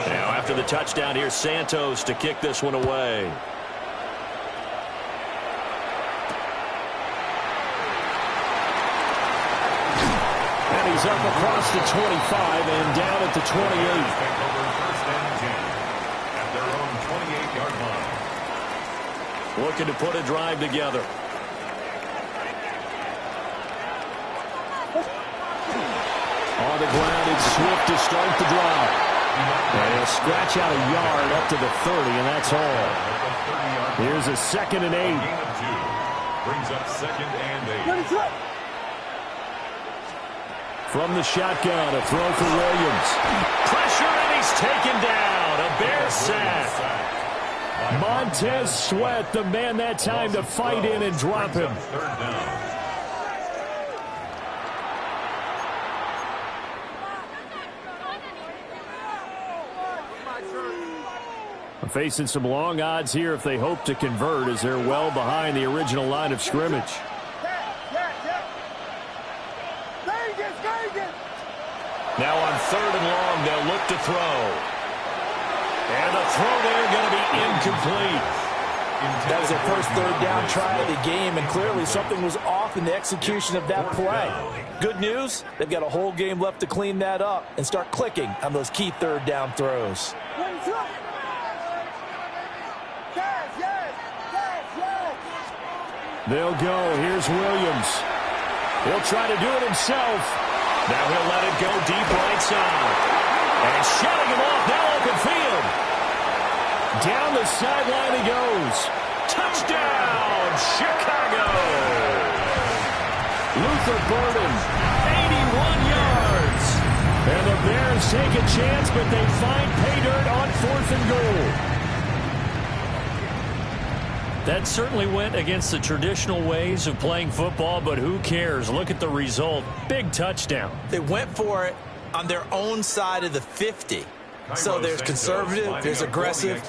Now after the touchdown, here's Santos to kick this one away. And he's up across the 25 and down at the 28. At their own 28-yard line. Looking to put a drive together. On the ground, it's Swift to start the drive. And he'll scratch out a yard up to the 30, and that's all. Here's a 2nd and 8. Brings up 2nd and 8. From the shotgun, a throw for Williams. Pressure, and he's taken down. A Bear sack. Montez Sweat, the man that time to fight in and drop him. Third down. Facing some long odds here if they hope to convert, as they're well behind the original line of scrimmage. Now on 3rd and long, they'll look to throw. And the throw there going to be incomplete. That was their first 3rd down try of the game, and clearly something was off in the execution of that play. Good news, they've got a whole game left to clean that up and start clicking on those key 3rd down throws. They'll go. Here's Williams. He'll try to do it himself. Now he'll let it go deep right side. And shutting him off now open field. Down the sideline he goes. Touchdown, Chicago. Luther Burden, 81 yards. And the Bears take a chance, but they find pay dirt on 4th and goal. That certainly went against the traditional ways of playing football, but who cares? Look at the result. Big touchdown. They went for it on their own side of the 50. So there's conservative, there's aggressive,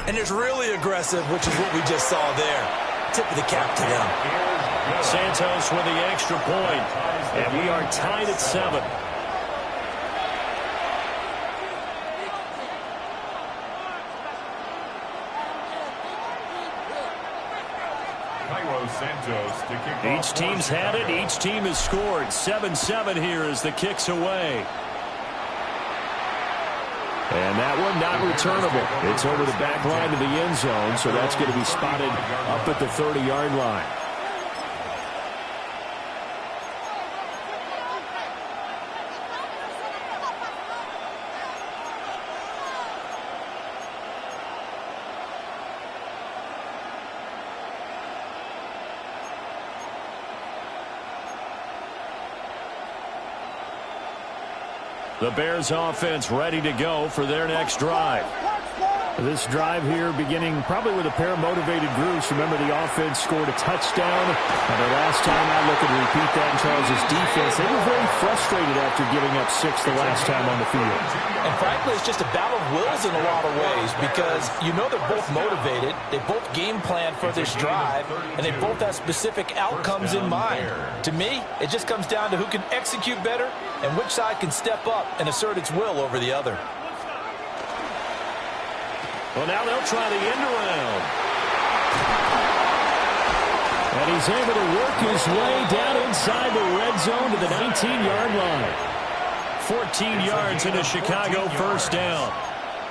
and there's really aggressive, which is what we just saw there. Tip of the cap to them. Santos with the extra point, and we are tied at 7. Each team's had it. Each team has scored. 7-7 here as the kick's away. And that one not returnable. It's over the back line of the end zone, so that's going to be spotted up at the 30-yard line. The Bears offense ready to go for their next drive. This drive here beginning probably with a pair of motivated groups. Remember, the offense scored a touchdown. And their last time out, looking to repeat that in Charles' defense. They were very frustrated after giving up 6 the last time on the field. And frankly, it's just a battle of wills in a lot of ways, because you know they're both motivated. They both game plan for this drive, and they both have specific outcomes in mind. To me, it just comes down to who can execute better and which side can step up and assert its will over the other. Well, now they'll try the end around. And he's able to work his way down inside the red zone to the 19-yard line. 14 yards into Chicago, first down.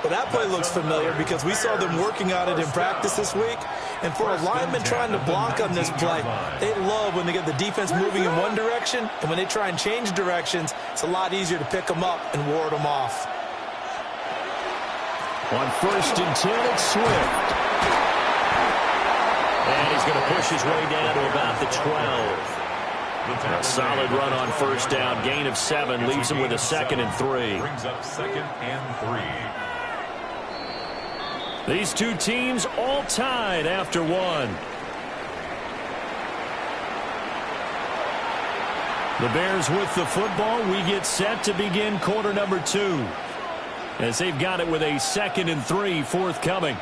Well, that play looks familiar because we saw them working on it in practice this week. And for a lineman trying to block on this play, they love when they get the defense moving in one direction, and when they try and change directions, it's a lot easier to pick them up and ward them off. On 1st and 10, it's Swift. And he's going to push his way down to about the 12. A solid run on first down. Gain of 7 leaves him with a 2nd and 3. Brings up 2nd and 3. These two teams all tied after 1. The Bears with the football. We get set to begin quarter number 2. As they've got it with a 2nd and 3 forthcoming.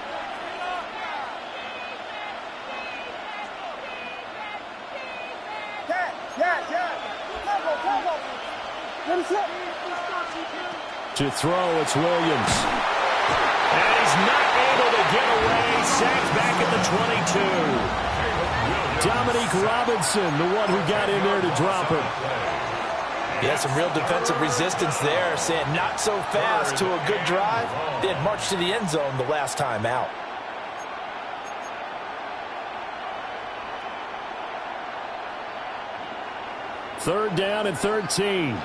To throw, it's Williams. And he's not able to get away. Sacked back at the 22. Dominique Robinson, the one who got in there to drop him. Yeah, some real defensive resistance there, saying not so fast to a good drive. They had marched to the end zone the last time out. Third down and 13.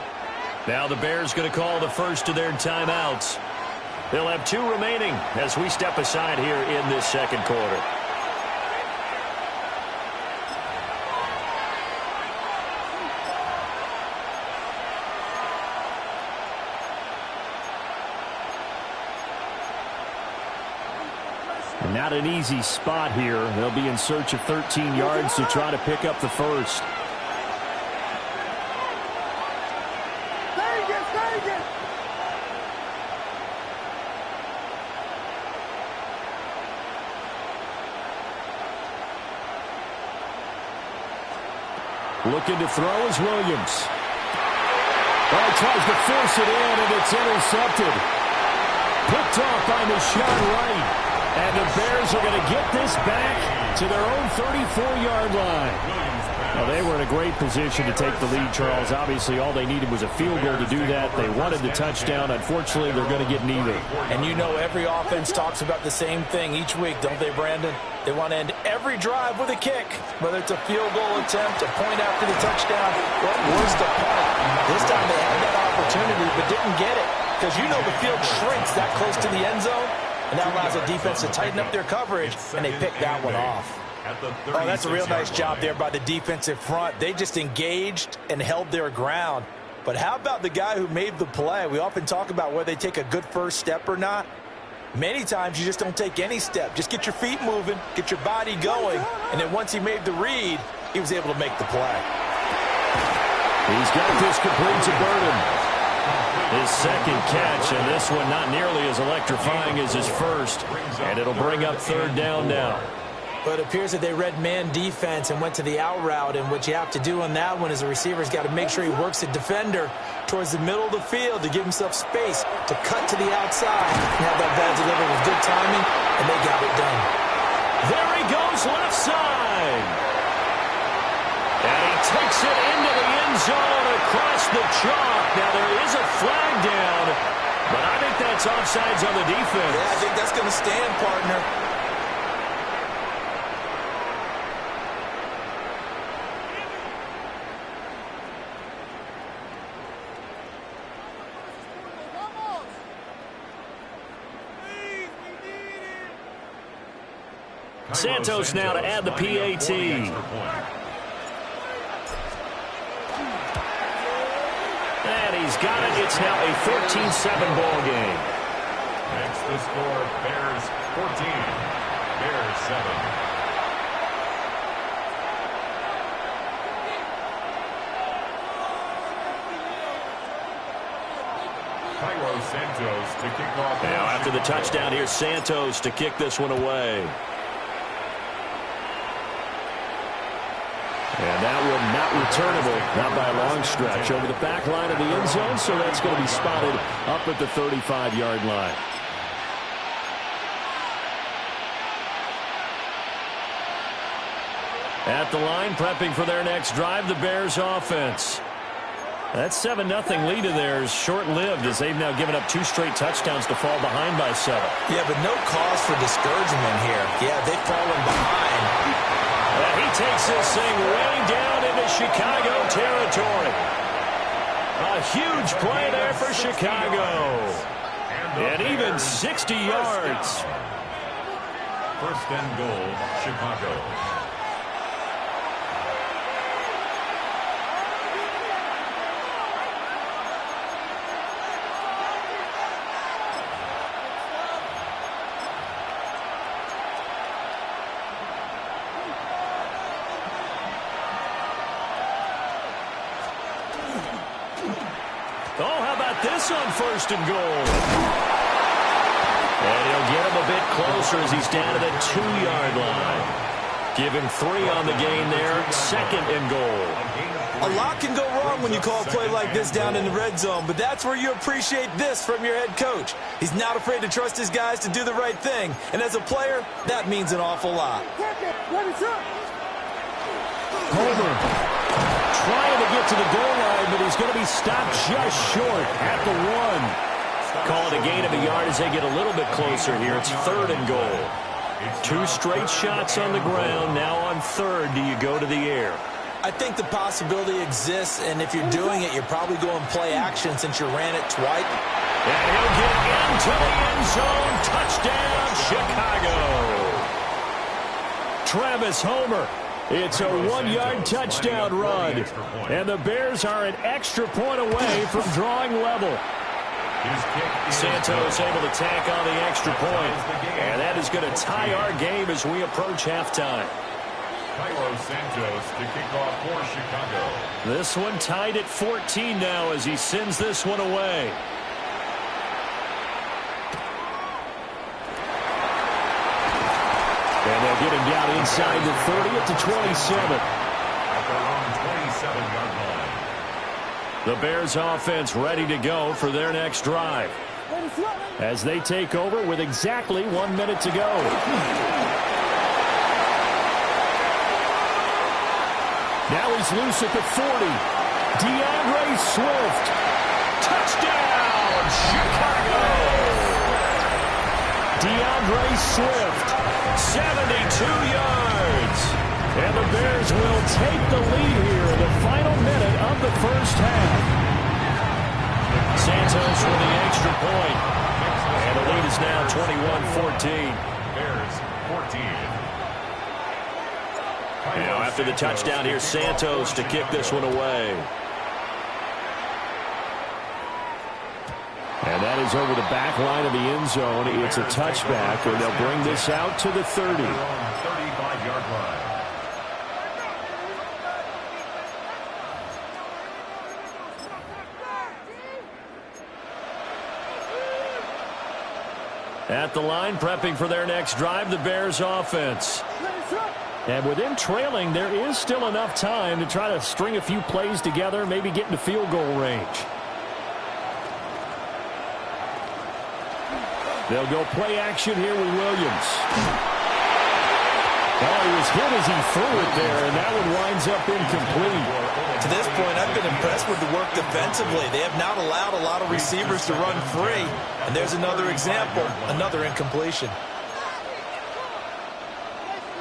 Now the Bears going to call the first of their timeouts. They'll have 2 remaining as we step aside here in this second quarter. Not an easy spot here. They'll be in search of 13 yards to try to pick up the first. Looking to throw is Williams. Oh, tries to force it in, and it's intercepted. Picked off by Michon Wright. And the Bears are going to get this back to their own 34-yard line. Well, they were in a great position to take the lead, Charles. Obviously, all they needed was a field goal to do that. They wanted the touchdown. Unfortunately, they're going to get neither. And you know every offense talks about the same thing each week, don't they, Brandon? They want to end every drive with a kick, whether it's a field goal attempt, a point after the touchdown, or worse, a punt. This time they had that opportunity but didn't get it because you know the field shrinks that close to the end zone. And that allows the defense to tighten up their coverage, and they pick that one off. Oh, that's a real nice job there by the defensive front. They just engaged and held their ground. But how about the guy who made the play? We often talk about whether they take a good first step or not. Many times you just don't take any step. Just get your feet moving, get your body going, and then once he made the read, he was able to make the play. He's got this complete to Burden. His second catch, and this one not nearly as electrifying as his first. And it'll bring up third down now. But it appears that they read man defense and went to the out route, and what you have to do on that one is the receiver's got to make sure he works the defender towards the middle of the field to give himself space to cut to the outside and have that ball delivered with good timing, and they got it done. There he goes left side. And he takes it into the end zone across the chalk. Now there is a flag down, but I think that's offsides on the defense. Yeah, I think that's going to stand, partner. Santos now to add the PAT. And he's got it. It's now a 14-7 ball game. Makes the score Bears 14, Bears 7. Santos to kick off. Now after the touchdown, here's Santos to kick this one away. And that one not returnable, not by a long stretch, over the back line of the end zone, so that's going to be spotted up at the 35-yard line. At the line, prepping for their next drive, the Bears offense. That 7-0 lead of theirs short-lived as they've now given up 2 straight touchdowns to fall behind by 7. Yeah, but no cause for discouragement here. Yeah, they've fallen behind. And he takes this thing way down into Chicago territory. A huge play there for Chicago. And even 60 yards. First and goal, Chicago. Oh, how about this on first and goal? And he'll get him a bit closer as he's down to the 2-yard line. Give him 3 on the gain there. Second and goal. A lot can go wrong when you call a play like this down in the red zone, but that's where you appreciate this from your head coach. He's not afraid to trust his guys to do the right thing, and as a player, that means an awful lot. Homer trying to get to the goal line, but he's going to be stopped just short at the 1. Call it a gain of a yard as they get a little bit closer here. It's 3rd and goal. 2 straight shots on the ground. Now on 3rd, do you go to the air? I think the possibility exists, and if you're doing it, you're probably going play action since you ran it twice. And he'll get into the end zone. Touchdown, Chicago. Travis Homer. It's a 1-yard touchdown run. And the Bears are an extra point away from drawing level. Santos able to tack on the extra point. And that is going to tie our game as we approach halftime. Santos to kick off for Chicago. This one tied at 14 now as he sends this one away. And they'll get him down inside the 30 at the 27. At their own 27-yard line. The Bears offense ready to go for their next drive as they take over with exactly 1 minute to go. Now he's loose at the 40. DeAndre Swift. Touchdown, Chicago! DeAndre Swift, 72 yards. And the Bears will take the lead here in the final minute of the first half. Santos for the extra point. And the lead is now 21-14. Bears 14. Now after the touchdown, here's Santos to kick this one away. And that is over the back line of the end zone. It's a touchback, and they'll bring this out to the 30. 35-yard line. At the line, prepping for their next drive, the Bears offense. And with them trailing, there is still enough time to try to string a few plays together, maybe get into field goal range. They'll go play action here with Williams. Oh, he was hit as he threw it there, and that one winds up incomplete. To this point, I've been impressed with the work defensively. They have not allowed a lot of receivers to run free. And there's another example, another incompletion.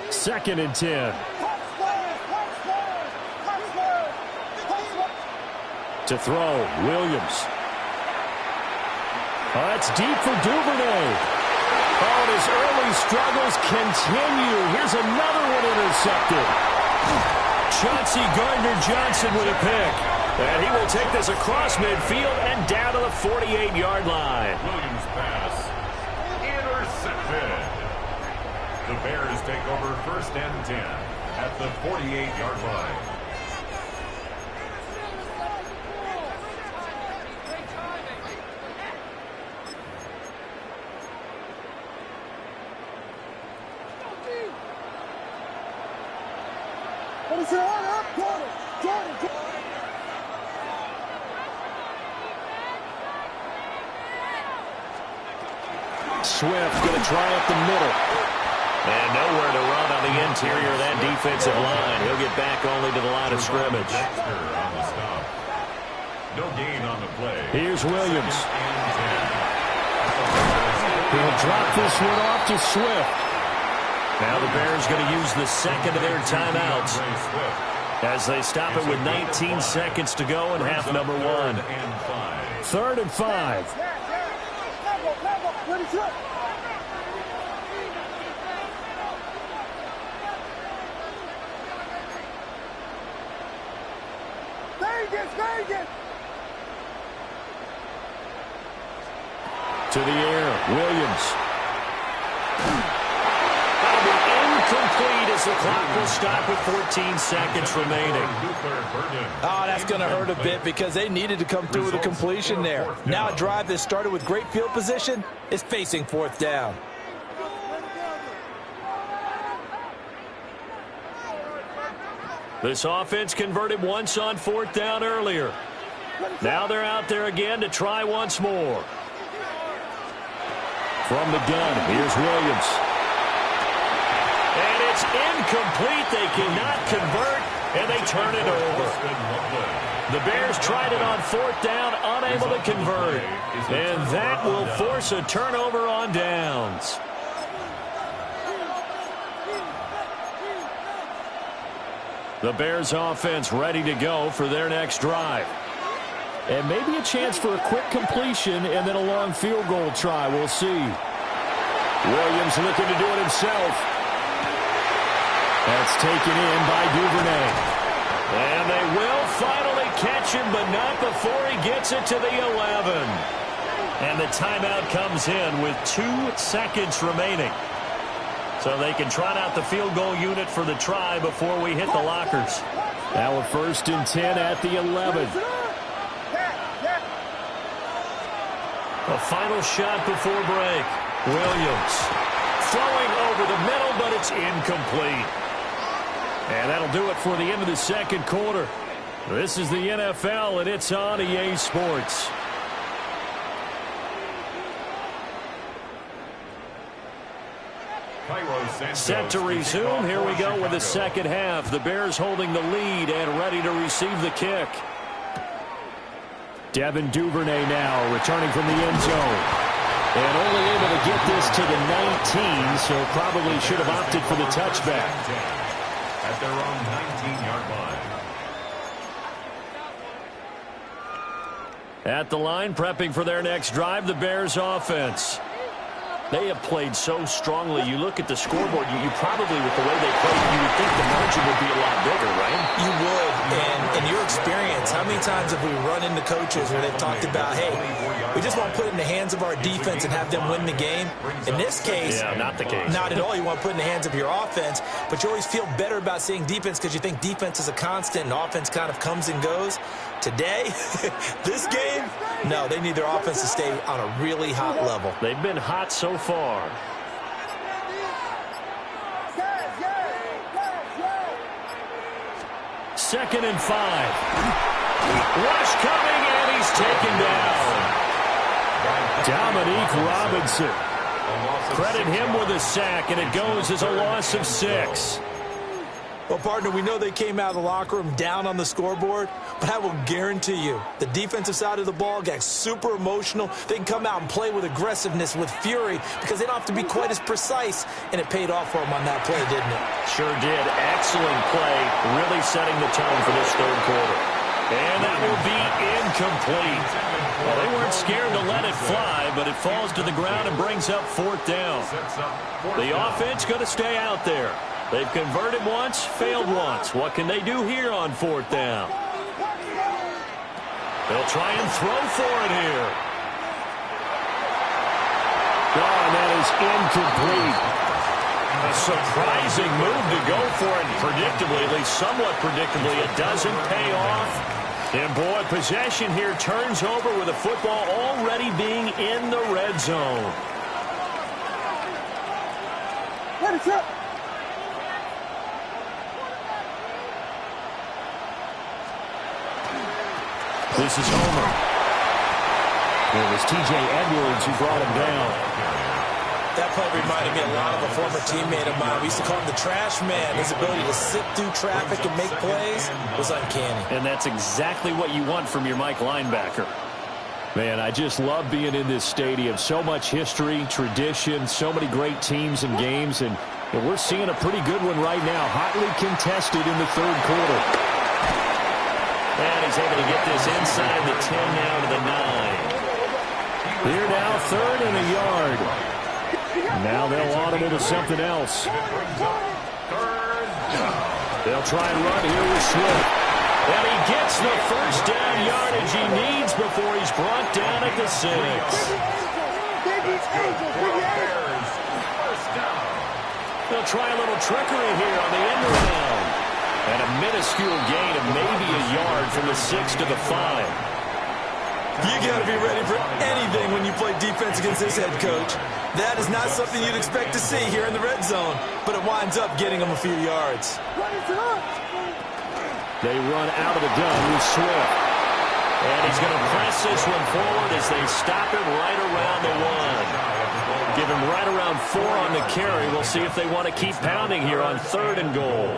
2nd and 10. To throw, Williams. Oh, that's deep for Duvernay. Oh, and his early struggles continue. Here's another one intercepted. Chauncey Gardner-Johnson with a pick. And he will take this across midfield and down to the 48-yard line. Williams pass intercepted. The Bears take over 1st and 10 at the 48-yard line. Swift going to try up the middle. And nowhere to run on the interior of that defensive line. He'll get back only to the line of scrimmage. On the stop. No gain on the play. Here's Williams. He'll drop this one off to Swift. Now the Bears going to use the second of their timeouts as they stop it with 19 seconds to go in half number 1. 3rd and 5. To the air, Williams. That'll be incomplete as the clock will stop with 14 seconds remaining. Oh, that's going to hurt a bit because they needed to come through with a completion there. Now a drive that started with great field position is facing 4th down. This offense converted once on 4th down earlier. Now they're out there again to try once more. From the gun, here's Williams. And it's incomplete. They cannot convert, and they turn it over. The Bears tried it on 4th down, unable to convert. And that will force a turnover on downs. The Bears offense ready to go for their next drive. And maybe a chance for a quick completion and then a long field goal try. We'll see. Williams looking to do it himself. That's taken in by Duvernay. And they will finally catch him, but not before he gets it to the 11. And the timeout comes in with 2 seconds remaining. So they can trot out the field goal unit for the try before we hit the lockers. Now a 1st and 10 at the 11. A final shot before break. Williams throwing over the middle, but it's incomplete. And that'll do it for the end of the 2nd quarter. This is the NFL, and it's on EA Sports. Set to resume. Here we go with the 2nd half. The Bears holding the lead and ready to receive the kick. Devin Duvernay now returning from the end zone. And only able to get this to the 19, so probably should have opted for the touchback. At their own 19-yard line. At the line, prepping for their next drive, the Bears offense. They have played so strongly. You look at the scoreboard, you probably, with the way they played, you would think the margin would be a lot bigger, right? You would. And in your experience, how many times have we run into coaches where they've talked about, hey, we just want to put it in the hands of our defense and have them win the game? In this case, yeah, not the case. Not at all. You want to put it in the hands of your offense, but you always feel better about seeing defense because you think defense is a constant and offense kind of comes and goes. Today, this game, no, they need their offense to stay on a really hot level. They've been hot so far. Second and 5. Rush coming, and he's taken down. Dominique Robinson. Credit him with a sack, and it goes as a loss of 6. Well, partner, we know they came out of the locker room down on the scoreboard, but I will guarantee you the defensive side of the ball got super emotional. They can come out and play with aggressiveness, with fury, because they don't have to be quite as precise, and it paid off for them on that play, didn't it? Sure did. Excellent play, really setting the tone for this 3rd quarter. And that will be incomplete. Well, they weren't scared to let it fly, but it falls to the ground and brings up 4th down. The offense going to stay out there. They've converted once, failed once. What can they do here on 4th down? They'll try and throw for it here. Oh, and that is incomplete. A surprising move to go for it. Predictably, at least somewhat predictably, it doesn't pay off. And, boy, possession here turns over with the football already being in the red zone. This is Homer. It was T.J. Edwards who brought him down. That play reminded me a lot of a former teammate of mine. We used to call him the trash man. His ability to sit through traffic and make plays was uncanny. And that's exactly what you want from your Mike linebacker. Man, I just love being in this stadium. So much history, tradition, so many great teams and games. And we're seeing a pretty good one right now. Hotly contested in the 3rd quarter. And he's able to get this inside the 10 now to the 9. Here now, 3rd and a yard. Now they'll audible to something else. They'll try and run here with Swift. And he gets the 1st down yardage he needs before he's brought down at the 6. They'll try a little trickery here on the end around. And a minuscule gain of maybe a yard from the 6 to the 5. You got to be ready for anything when you play defense against this head coach. That is not something you'd expect to see here in the red zone, but it winds up getting him a few yards. They run out of the gun with Swift. And he's going to press this one forward as they stop him right around the 1. Give him right around 4 on the carry. We'll see if they want to keep pounding here on 3rd and goal.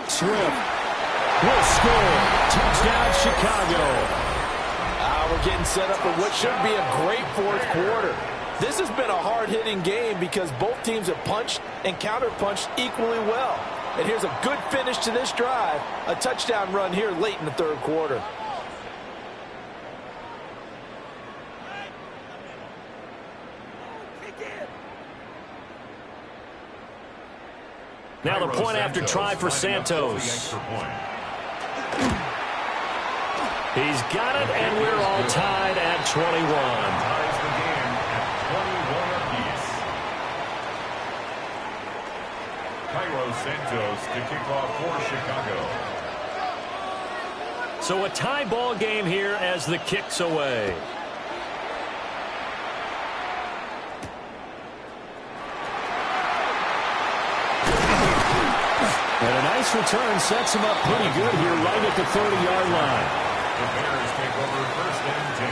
Swift will score. Touchdown, Chicago. We're getting set up for what should be a great 4th quarter. This has been a hard-hitting game because both teams have punched and counter-punched equally well. And here's a good finish to this drive. A touchdown run here late in the 3rd quarter. Now the point after try for Santos. He's got it, and we're all tied at 21. Ties the game at 21 apiece. Cairo Santos to kick off for Chicago. So a tie ball game here as the kick's away. And a nice return sets him up pretty good here right at the 30-yard line. The Bears take over 1st and 10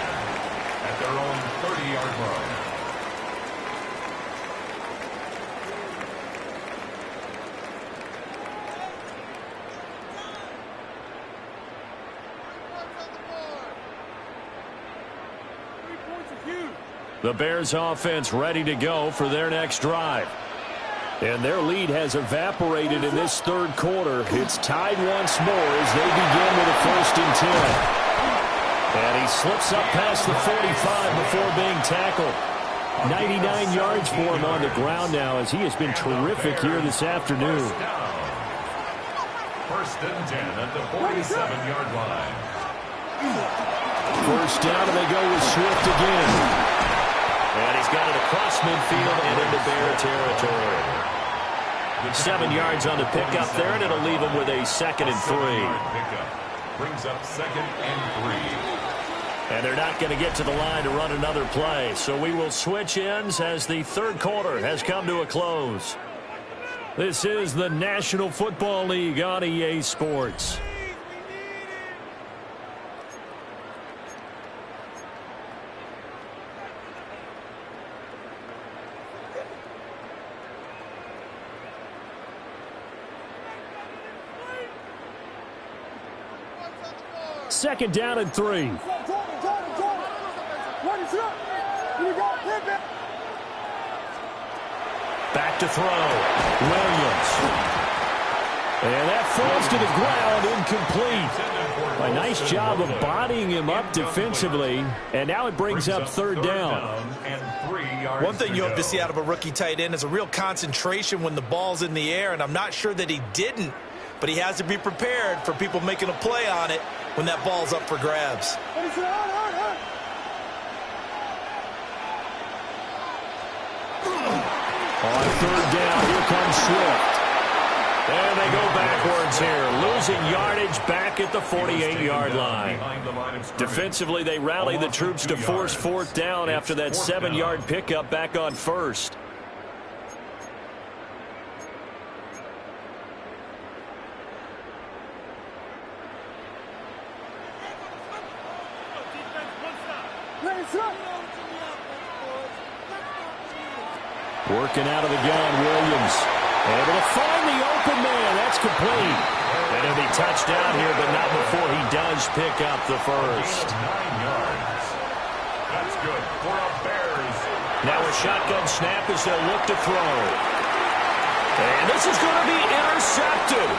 at their own 30-yard line. The Bears offense ready to go for their next drive. And their lead has evaporated in this 3rd quarter. It's tied once more as they begin with a 1st and 10. And he slips up past the 45 before being tackled. 99 yards for him on the ground now as he has been terrific here this afternoon. 1st and 10 at the 47-yard line. 1st down, and they go with Swift again. And he's got it across midfield and into Bear territory. 7 yards on the pickup there, and it'll leave him with a 2nd and 3. Brings up 2nd and 3. And they're not going to get to the line to run another play. So we will switch ends as the 3rd quarter has come to a close. This is the National Football League on EA Sports. Second down and 3. Back to throw. Williams. And that falls to the ground, incomplete. A nice job of bodying him up defensively. And now it brings up 3rd down. One thing you hope to see out of a rookie tight end is a real concentration when the ball's in the air, and I'm not sure that he didn't. But he has to be prepared for people making a play on it when that ball's up for grabs. On 3rd down, here comes Swift. And they go backwards here, losing yardage back at the 48-yard line. Defensively, they rally the troops to force 4th down after that 7-yard pickup back on 1st. Working out of the gun, Williams. Able to find the open man. That's complete. And it'll be touchdown here, but not before he does pick up the 1st. 9 yards. That's good for a Bears. Now a shotgun snap as they'll look to throw. And this is going to be intercepted.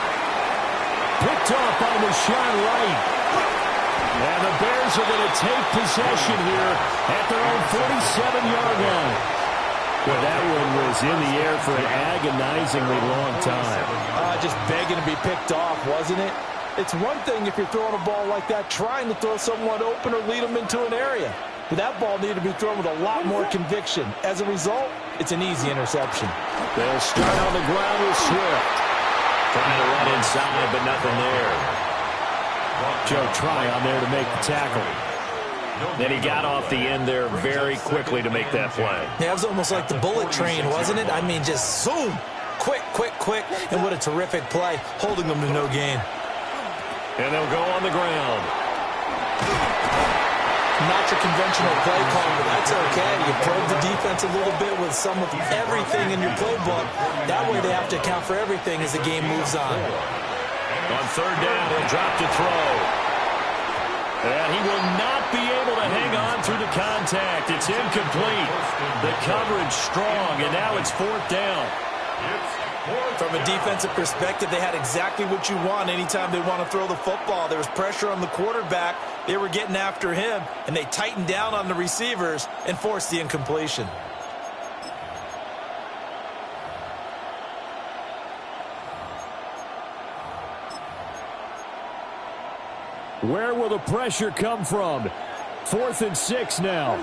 Picked off by Rashawn Wright. And the Bears are going to take possession here at their own 47-yard line. Well, that one was in the air for an agonizingly long time. Just begging to be picked off, wasn't it? It's one thing if you're throwing a ball like that, trying to throw someone open or lead them into an area. But that ball needed to be thrown with a lot more conviction. As a result, it's an easy interception. They'll start on the ground with Swift. Trying to run inside, but nothing there. Joe Try on there to make the tackle. And he got off the end there very quickly to make that play. Yeah, it was almost like the bullet train, wasn't it? I mean, just zoom. Quick, quick, quick. And what a terrific play, holding them to no gain. And they'll go on the ground. Not your conventional play call, but that's okay. You probe the defense a little bit with some of everything in your playbook. That way they have to account for everything as the game moves on. On third down, he'll drop to throw. And he will not be able to hang on through the contact. It's incomplete. The coverage strong, and now it's fourth down. From a defensive perspective, they had exactly what you want anytime they want to throw the football. There was pressure on the quarterback. They were getting after him, and they tightened down on the receivers and forced the incompletion. Where will the pressure come from? 4th and 6 now.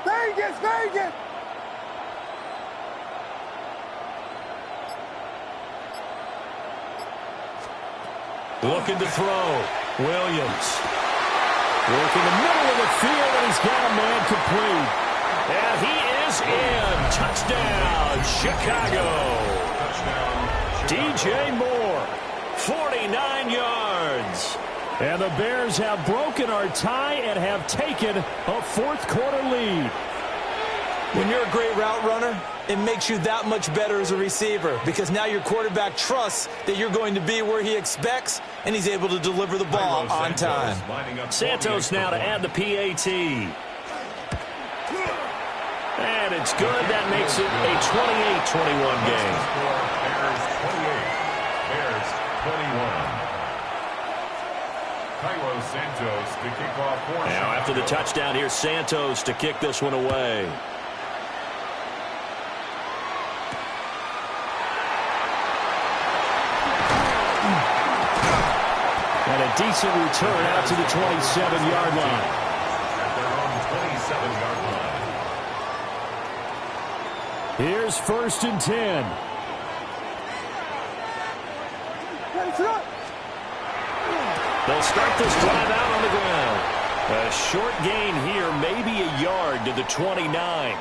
Vegas! Looking to throw. Williams. Work in the middle of the field, and he's got a man complete. And he is in. Touchdown, Chicago. DJ Moore, 49 yards. And the Bears have broken our tie and have taken a fourth-quarter lead. When you're a great route runner, it makes you that much better as a receiver because now your quarterback trusts that you're going to be where he expects, and he's able to deliver the ball on time. Santos now to add the PAT. And it's good. That makes it a 28-21 game. Bears 28. Bears 21. Santos to kick off. Now after the touchdown, here's Santos to kick this one away. And a decent return out to the 27-yard line. At their own 27-yard line. Here's 1st and 10. They'll start this drive out on the ground. A short gain here, maybe a yard to the 29.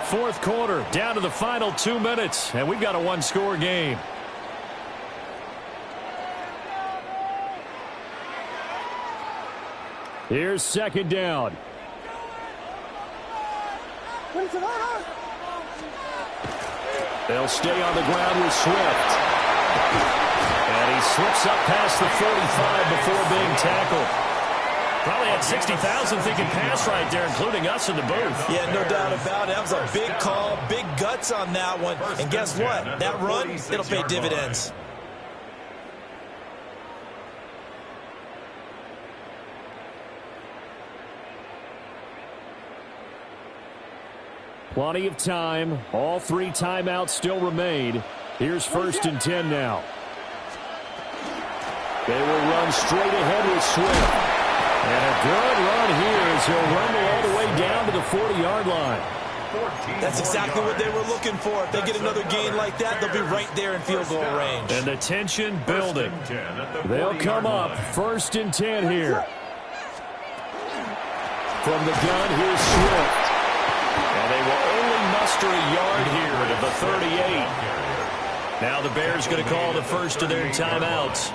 Fourth quarter, down to the final 2 minutes, and we've got a one-score game. Here's 2nd down. They'll stay on the ground with Swift. And he slips up past the 45 before being tackled. Probably had 60,000 thinking pass right there, including us in the booth. Yeah, no doubt about it. That was a big call, big guts on that one. And guess what? That run, it'll pay dividends. Plenty of time. All 3 timeouts still remain. Here's 1st and 10 now. They will run straight ahead with Swift. And a good run here as he'll rumble all the way down to the 40-yard line. That's exactly what they were looking for. If they get another gain like that, they'll be right there in field goal range. And the tension building. They'll come up 1st and 10 here. From the gun, here's Swift. And they will only muster a yard here at the 38. Now the Bears going to call the first of their timeouts.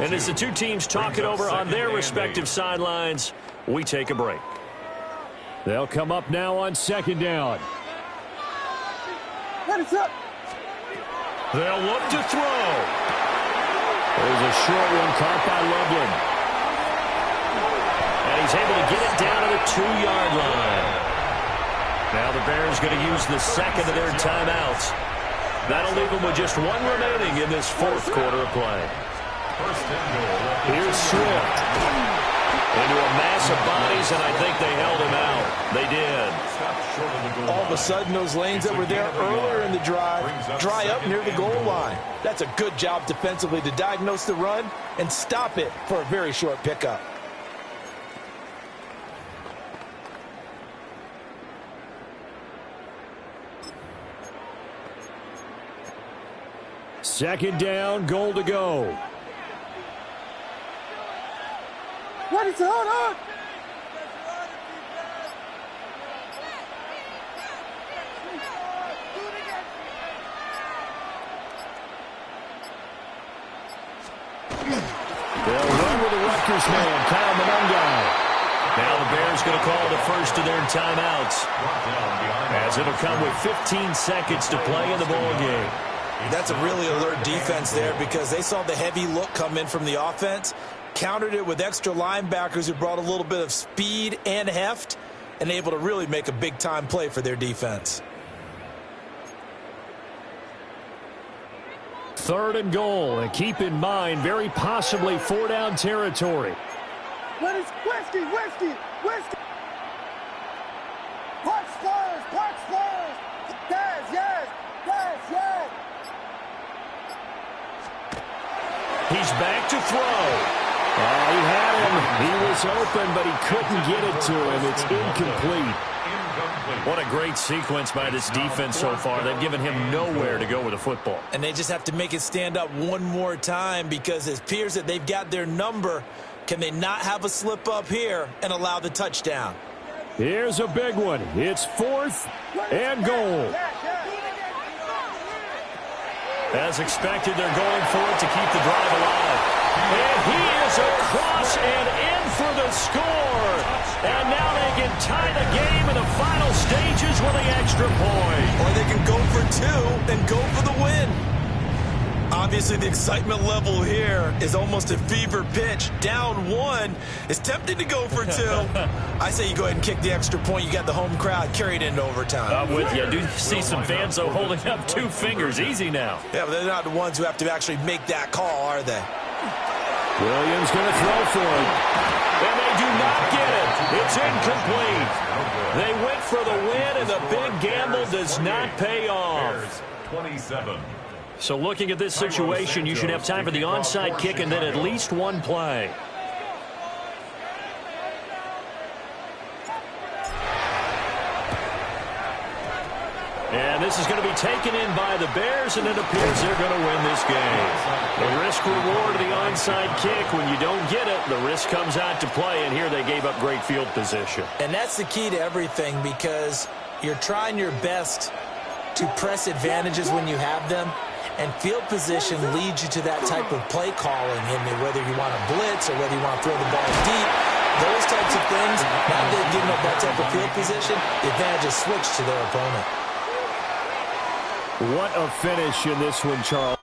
And as the two teams talk it over on their respective sidelines, we take a break. They'll come up now on 2nd down. They'll look to throw. There's a short one caught by Loveland. And he's able to get it down to the 2-yard line. Now the Bears going to use the second of their timeouts. That'll leave them with just one remaining in this fourth quarter of play. Here's Swift. Into a mass of bodies, and I think they held him out. They did. All of a sudden, those lanes that were there earlier in the drive dry up near the goal line. That's a good job defensively to diagnose the run and stop it for a very short pickup. Second down, goal to go. What is it? Hold on. They'll run with the Rutgers man, Kyle Monungai. Now the Bears going to call the first of their timeouts, as it'll come with 15 seconds to play in the ball game. That's a really alert defense there because they saw the heavy look come in from the offense, countered it with extra linebackers who brought a little bit of speed and heft, and able to really make a big-time play for their defense. Third and goal, and keep in mind, very possibly four-down territory. What is Whiskey? Park Spurs. Yes. He's back to throw. He had him. He was open, but he couldn't get it to him. It's incomplete. What a great sequence by this defense so far. They've given him nowhere to go with the football. And they just have to make it stand up one more time because it appears that they've got their number. Can they not have a slip up here and allow the touchdown? Here's a big one. It's fourth and goal. As expected, they're going for it to keep the drive alive. And he is across and in for the score. And now they can tie the game in the final stages with the extra point. Or they can go for two and go for the win. Obviously, the excitement level here is almost a fever pitch. Down one. It's tempting to go for two. I say you go ahead and kick the extra point. You got the home crowd carried into overtime. I'm with you. I do see some fans, though, holding up two fingers. Easy now. Yeah, but they're not the ones who have to actually make that call, are they? Williams going to throw for it. And they do not get it. It's incomplete. They went for the win, and the big gamble does not pay off. 27. So looking at this situation, you should have time for the onside kick and then at least one play. And this is going to be taken in by the Bears, and it appears they're going to win this game. The risk-reward of the onside kick, when you don't get it, the risk comes out to play, and here they gave up great field position. And that's the key to everything because you're trying your best to press advantages when you have them. And field position leads you to that type of play calling, whether you want to blitz or whether you want to throw the ball deep. Those types of things, now that they've given up that type of field position, the advantage is switched to their opponent. What a finish in this one, Charles.